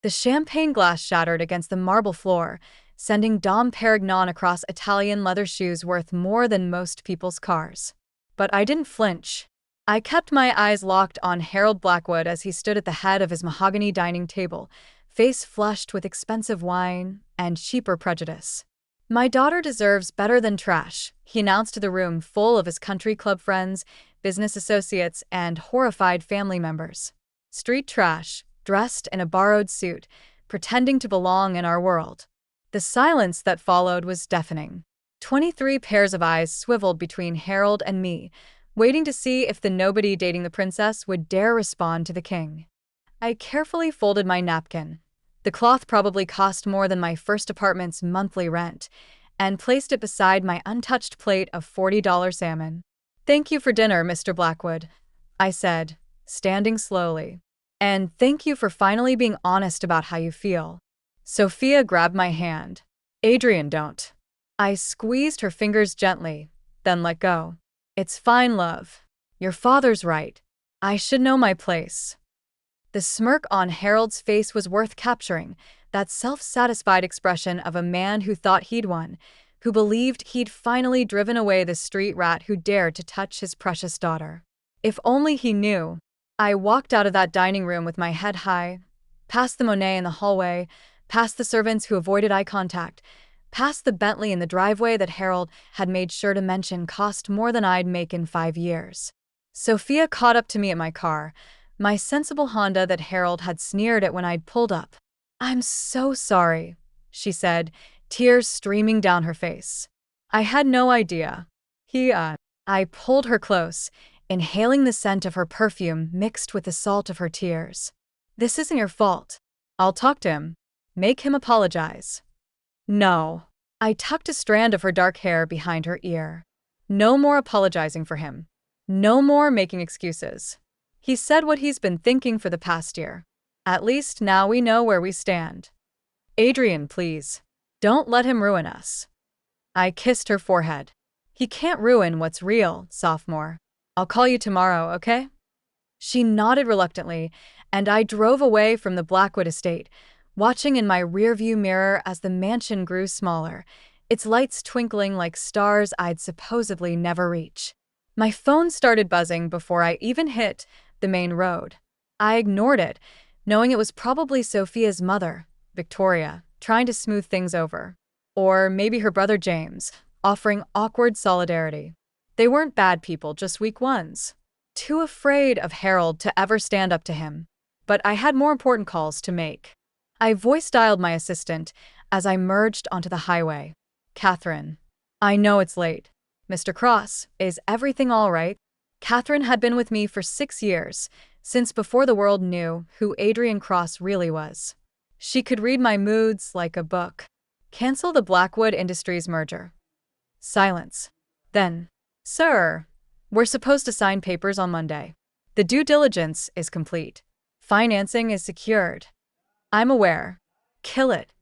The champagne glass shattered against the marble floor, sending Dom Perignon across Italian leather shoes worth more than most people's cars. But I didn't flinch. I kept my eyes locked on Harold Blackwood as he stood at the head of his mahogany dining table, face flushed with expensive wine and cheaper prejudice. "My daughter deserves better than trash," he announced to the room full of his country club friends, business associates, and horrified family members. "Street trash, dressed in a borrowed suit, pretending to belong in our world." The silence that followed was deafening. 23 pairs of eyes swiveled between Harold and me, waiting to see if the nobody dating the princess would dare respond to the king. I carefully folded my napkin. The cloth probably cost more than my first apartment's monthly rent, and placed it beside my untouched plate of $40 salmon. "Thank you for dinner, Mr. Blackwood," I said, standing slowly. "And thank you for finally being honest about how you feel." Sophia grabbed my hand. "Adrian, don't." I squeezed her fingers gently, then let go. "It's fine, love. Your father's right. I should know my place." The smirk on Harold's face was worth capturing, that self-satisfied expression of a man who thought he'd won, who believed he'd finally driven away the street rat who dared to touch his precious daughter. If only he knew. I walked out of that dining room with my head high, past the Monet in the hallway, past the servants who avoided eye contact, past the Bentley in the driveway that Harold had made sure to mention cost more than I'd make in 5 years. Sophia caught up to me at my car, my sensible Honda that Harold had sneered at when I'd pulled up. "I'm so sorry," she said, tears streaming down her face. "I had no idea." I pulled her close, inhaling the scent of her perfume mixed with the salt of her tears. "This isn't your fault. I'll talk to him. Make him apologize." "No." I tucked a strand of her dark hair behind her ear. "No more apologizing for him. No more making excuses. He said what he's been thinking for the past year. At least now we know where we stand. Adrian, please. Don't let him ruin us." I kissed her forehead. "He can't ruin what's real, sophomore. I'll call you tomorrow, okay?" She nodded reluctantly, and I drove away from the Blackwood estate, watching in my rearview mirror as the mansion grew smaller, its lights twinkling like stars I'd supposedly never reach. My phone started buzzing before I even hit the main road. I ignored it, knowing it was probably Sophia's mother, Victoria, trying to smooth things over. Or maybe her brother James, offering awkward solidarity. They weren't bad people, just weak ones. Too afraid of Harold to ever stand up to him. But I had more important calls to make. I voice-dialed my assistant as I merged onto the highway. "Catherine, I know it's late. Mr. Cross, is everything all right?" Catherine had been with me for 6 years, since before the world knew who Adrian Cross really was. She could read my moods like a book. "Cancel the Blackwood Industries merger." Silence. Then, "Sir, we're supposed to sign papers on Monday. The due diligence is complete. Financing is secured." "I'm aware. Kill it.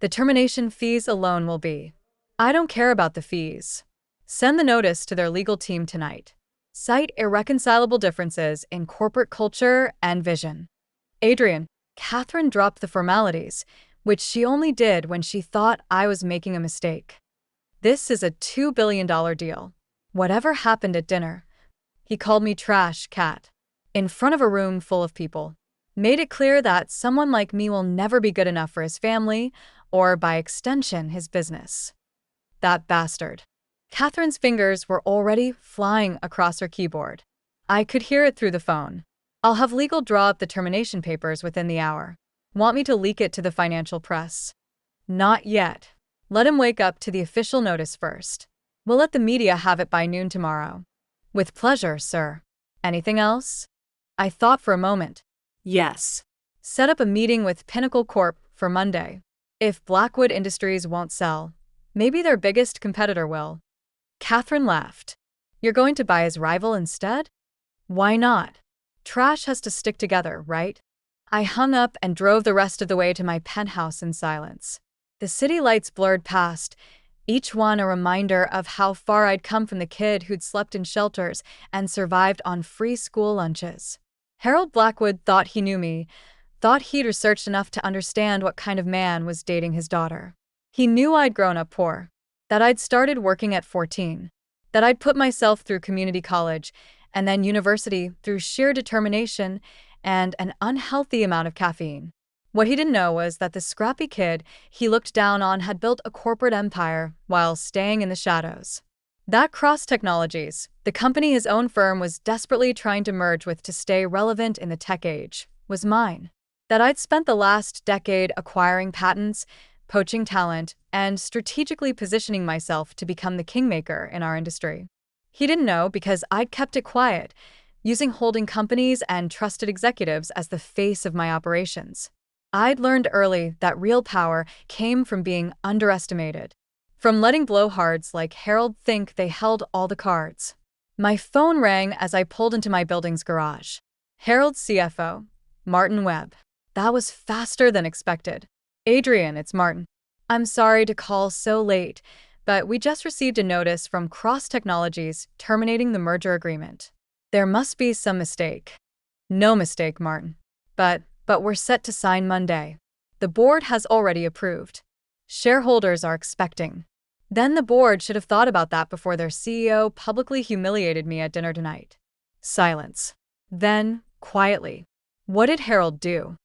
The termination fees alone will be." "I don't care about the fees. Send the notice to their legal team tonight. Cite irreconcilable differences in corporate culture and vision." "Adrian." Catherine dropped the formalities, which she only did when she thought I was making a mistake. "This is a $2 billion deal. Whatever happened at dinner." He called me trash, Cat, in front of a room full of people. Made it clear that someone like me will never be good enough for his family, or by extension, his business. That bastard. Catherine's fingers were already flying across her keyboard. I could hear it through the phone. "I'll have legal draw up the termination papers within the hour. Want me to leak it to the financial press?" "Not yet. Let him wake up to the official notice first. We'll let the media have it by noon tomorrow." "With pleasure, sir. Anything else?" I thought for a moment. "Yes. Set up a meeting with Pinnacle Corp for Monday. If Blackwood Industries won't sell, maybe their biggest competitor will." Catherine laughed. "You're going to buy his rival instead?" "Why not? Trash has to stick together, right?" I hung up and drove the rest of the way to my penthouse in silence. The city lights blurred past, each one a reminder of how far I'd come from the kid who'd slept in shelters and survived on free school lunches. Harold Blackwood thought he knew me, Thought he'd researched enough to understand what kind of man was dating his daughter. He knew I'd grown up poor, that I'd started working at 14, that I'd put myself through community college and then university through sheer determination and an unhealthy amount of caffeine. What he didn't know was that the scrappy kid he looked down on had built a corporate empire while staying in the shadows. That Cross Technologies, the company his own firm was desperately trying to merge with to stay relevant in the tech age, was mine. That I'd spent the last decade acquiring patents, poaching talent, and strategically positioning myself to become the kingmaker in our industry. He didn't know because I'd kept it quiet, using holding companies and trusted executives as the face of my operations. I'd learned early that real power came from being underestimated, from letting blowhards like Harold think they held all the cards. My phone rang as I pulled into my building's garage. Harold's CFO, Martin Webb. That was faster than expected. Adrian, it's Martin. I'm sorry to call so late, but we just received a notice from Cross Technologies terminating the merger agreement. There must be some mistake. No mistake, Martin. But we're set to sign Monday. The board has already approved. Shareholders are expecting. Then the board should have thought about that before their CEO publicly humiliated me at dinner tonight. Silence. Then, quietly, what did Harold do?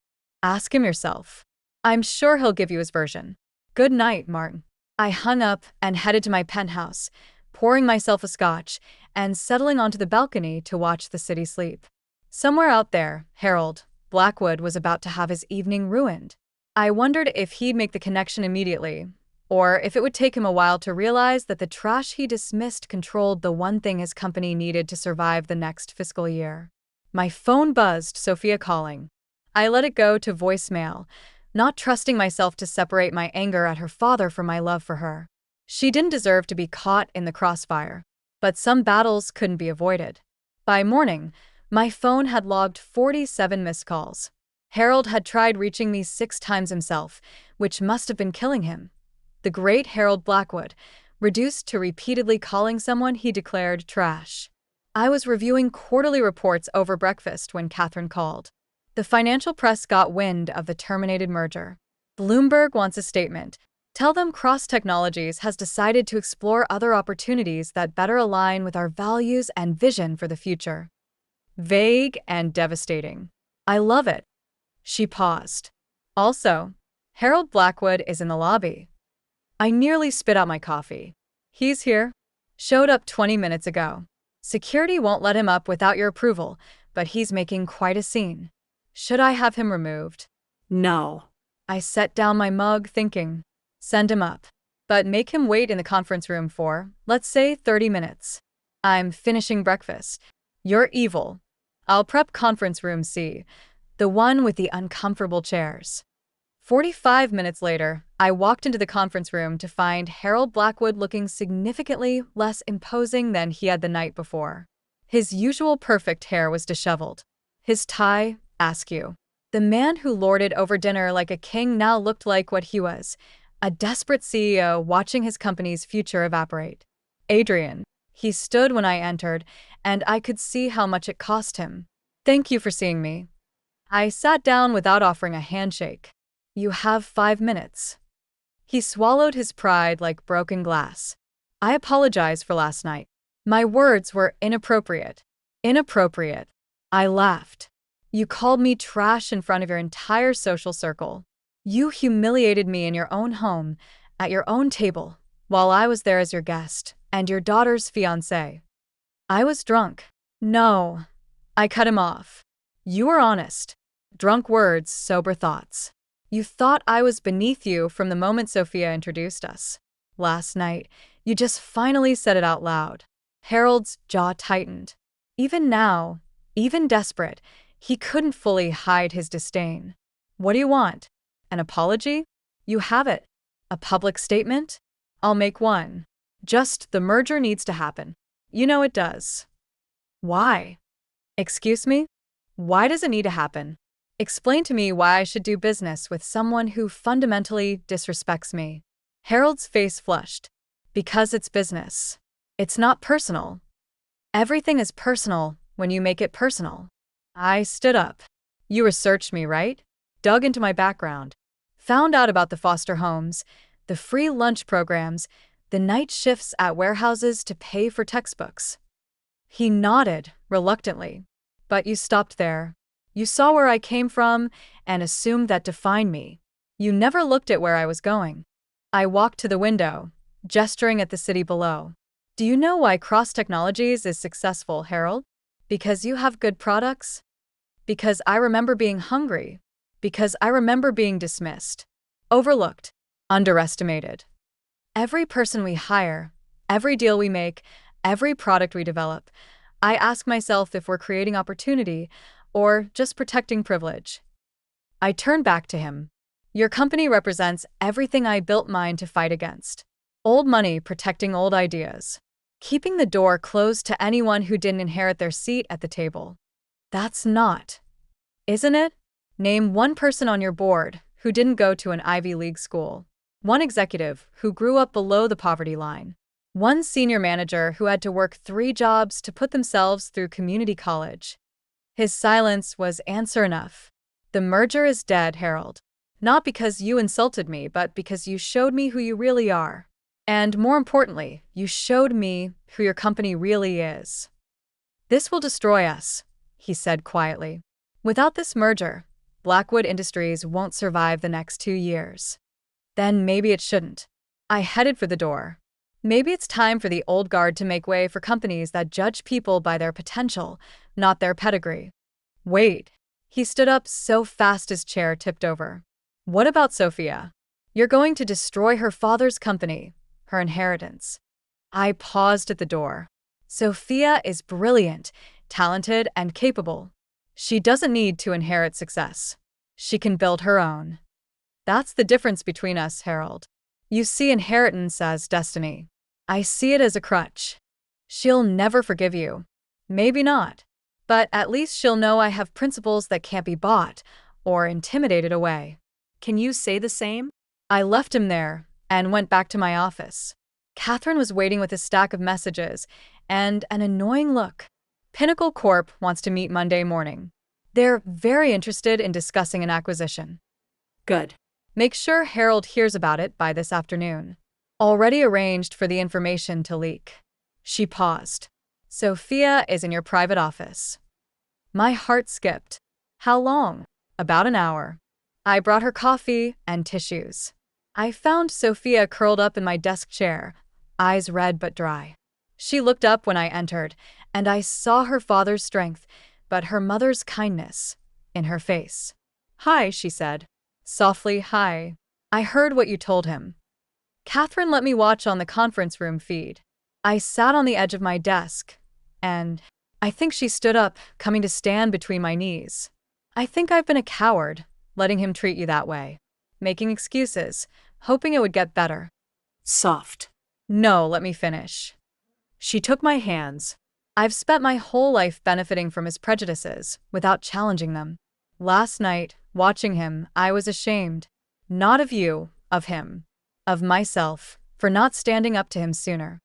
Ask him yourself. I'm sure he'll give you his version. Good night, Martin. I hung up and headed to my penthouse, pouring myself a scotch and settling onto the balcony to watch the city sleep. Somewhere out there, Harold Blackwood was about to have his evening ruined. I wondered if he'd make the connection immediately, or if it would take him a while to realize that the trash he dismissed controlled the one thing his company needed to survive the next fiscal year. My phone buzzed, Sophia calling. I let it go to voicemail, not trusting myself to separate my anger at her father from my love for her. She didn't deserve to be caught in the crossfire, but some battles couldn't be avoided. By morning, my phone had logged 47 missed calls. Harold had tried reaching me 6 times himself, which must have been killing him. The great Harold Blackwood, reduced to repeatedly calling someone he declared trash. I was reviewing quarterly reports over breakfast when Catherine called. The financial press got wind of the terminated merger. Bloomberg wants a statement. Tell them Cross Technologies has decided to explore other opportunities that better align with our values and vision for the future. Vague and devastating. I love it. She paused. Also, Harold Blackwood is in the lobby. I nearly spit out my coffee. He's here. Showed up 20 minutes ago. Security won't let him up without your approval, but he's making quite a scene. Should I have him removed? No. I set down my mug thinking, send him up. But make him wait in the conference room for, let's say, 30 minutes. I'm finishing breakfast. You're evil. I'll prep conference room C, the one with the uncomfortable chairs. 45 minutes later, I walked into the conference room to find Harold Blackwood looking significantly less imposing than he had the night before. His usual perfect hair was disheveled. His tie, askew. The man who lorded over dinner like a king now looked like what he was, a desperate CEO watching his company's future evaporate. Adrian. He stood when I entered, and I could see how much it cost him. Thank you for seeing me. I sat down without offering a handshake. You have 5 minutes. He swallowed his pride like broken glass. I apologize for last night. My words were inappropriate. Inappropriate. I laughed. You called me trash in front of your entire social circle. You humiliated me in your own home, at your own table, while I was there as your guest and your daughter's fiancé. I was drunk. No. I cut him off. You were honest. Drunk words, sober thoughts. You thought I was beneath you from the moment Sophia introduced us. Last night, you just finally said it out loud. Harold's jaw tightened. Even now, even desperate, he couldn't fully hide his disdain. What do you want? An apology? You have it. A public statement? I'll make one. Just the merger needs to happen. You know it does. Why? Excuse me? Why does it need to happen? Explain to me why I should do business with someone who fundamentally disrespects me. Harold's face flushed. Because it's business. It's not personal. Everything is personal when you make it personal. I stood up. You researched me, right? dug into my background, found out about the foster homes, the free lunch programs, the night shifts at warehouses to pay for textbooks. He nodded, reluctantly. But you stopped there. You saw where I came from and assumed that defined me. You never looked at where I was going. I walked to the window, gesturing at the city below. Do you know why Cross Technologies is successful, Harold? Because you have good products? Because I remember being hungry. Because I remember being dismissed, overlooked, underestimated. Every person we hire, every deal we make, every product we develop, I ask myself if we're creating opportunity or just protecting privilege. I turn back to him. Your company represents everything I built mine to fight against. Old money protecting old ideas. Keeping the door closed to anyone who didn't inherit their seat at the table. That's not, isn't it? Name one person on your board who didn't go to an Ivy League school. One executive who grew up below the poverty line. One senior manager who had to work 3 jobs to put themselves through community college. His silence was answer enough. The merger is dead, Harold. Not because you insulted me, but because you showed me who you really are. And more importantly, you showed me who your company really is. This will destroy us, he said quietly. Without this merger, Blackwood Industries won't survive the next 2 years. Then maybe it shouldn't. I headed for the door. Maybe it's time for the old guard to make way for companies that judge people by their potential, not their pedigree. Wait. He stood up so fast his chair tipped over. What about Sophia? You're going to destroy her father's company, her inheritance. I paused at the door. Sophia is brilliant, talented, and capable. She doesn't need to inherit success. She can build her own. That's the difference between us, Harold. You see inheritance as destiny. I see it as a crutch. She'll never forgive you. Maybe not. But at least she'll know I have principles that can't be bought or intimidated away. Can you say the same? I left him there and went back to my office. Catherine was waiting with a stack of messages and an annoying look. Pinnacle Corp wants to meet Monday morning. They're very interested in discussing an acquisition. Good. Make sure Harold hears about it by this afternoon. Already arranged for the information to leak. She paused. Sophia is in your private office. My heart skipped. How long? About an hour. I brought her coffee and tissues. I found Sophia curled up in my desk chair, eyes red but dry. She looked up when I entered, and I saw her father's strength, but her mother's kindness in her face. Hi, she said. Softly, hi. I heard what you told him. Catherine let me watch on the conference room feed. I sat on the edge of my desk, and I think she stood up, coming to stand between my knees. I think I've been a coward, letting him treat you that way. Making excuses, hoping it would get better. Soft. No, let me finish. She took my hands. I've spent my whole life benefiting from his prejudices, without challenging them. Last night, watching him, I was ashamed. Not of you, of him. Of myself, for not standing up to him sooner.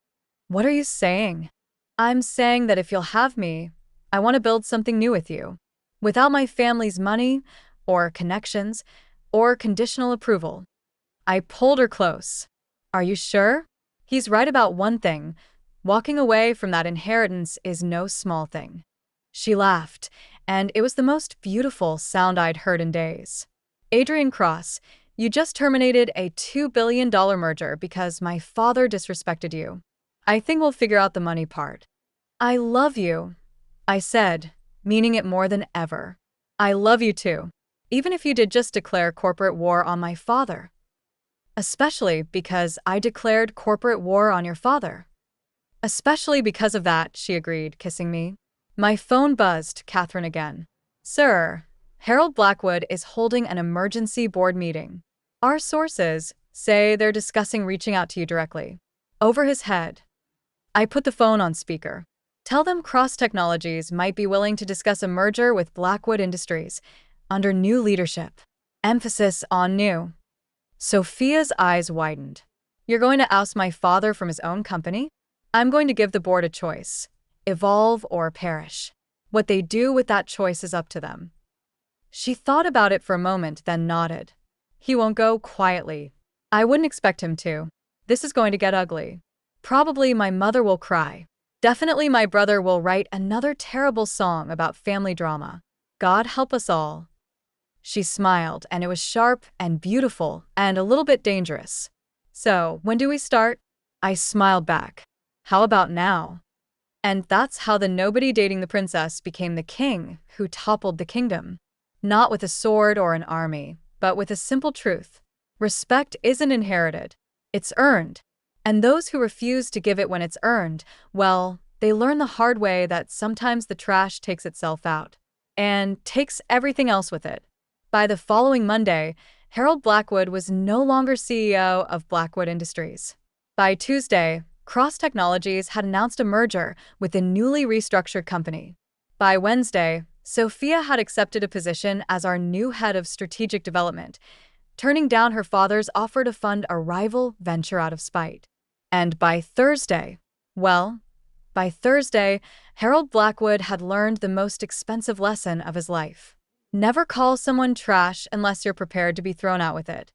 What are you saying? I'm saying that if you'll have me, I want to build something new with you. Without my family's money, or connections, or conditional approval. I pulled her close. Are you sure? He's right about one thing. Walking away from that inheritance is no small thing. She laughed, and it was the most beautiful sound I'd heard in days. Adrian Cross, you just terminated a $2 billion merger because my father disrespected you. I think we'll figure out the money part. I love you, I said, meaning it more than ever. I love you too, even if you did just declare corporate war on my father. Especially because I declared corporate war on your father. Especially because of that, she agreed, kissing me. My phone buzzed, Catherine again. Sir, Harold Blackwood is holding an emergency board meeting. Our sources say they're discussing reaching out to you directly. Over his head. I put the phone on speaker. Tell them Cross Technologies might be willing to discuss a merger with Blackwood Industries under new leadership. Emphasis on new. Sophia's eyes widened. You're going to oust my father from his own company? I'm going to give the board a choice. Evolve or perish. What they do with that choice is up to them. She thought about it for a moment, then nodded. He won't go quietly. I wouldn't expect him to. This is going to get ugly. Probably my mother will cry. Definitely my brother will write another terrible song about family drama. God help us all. She smiled, and it was sharp and beautiful and a little bit dangerous. So, when do we start? I smiled back. How about now? And that's how the nobody dating the princess became the king who toppled the kingdom. Not with a sword or an army, but with a simple truth. Respect isn't inherited. It's earned. And those who refuse to give it when it's earned, well, they learn the hard way that sometimes the trash takes itself out. And takes everything else with it. By the following Monday, Harold Blackwood was no longer CEO of Blackwood Industries. By Tuesday, Cross Technologies had announced a merger with a newly restructured company. By Wednesday, Sophia had accepted a position as our new head of strategic development, turning down her father's offer to fund a rival venture out of spite. And by Thursday, Harold Blackwood had learned the most expensive lesson of his life. Never call someone trash unless you're prepared to be thrown out with it.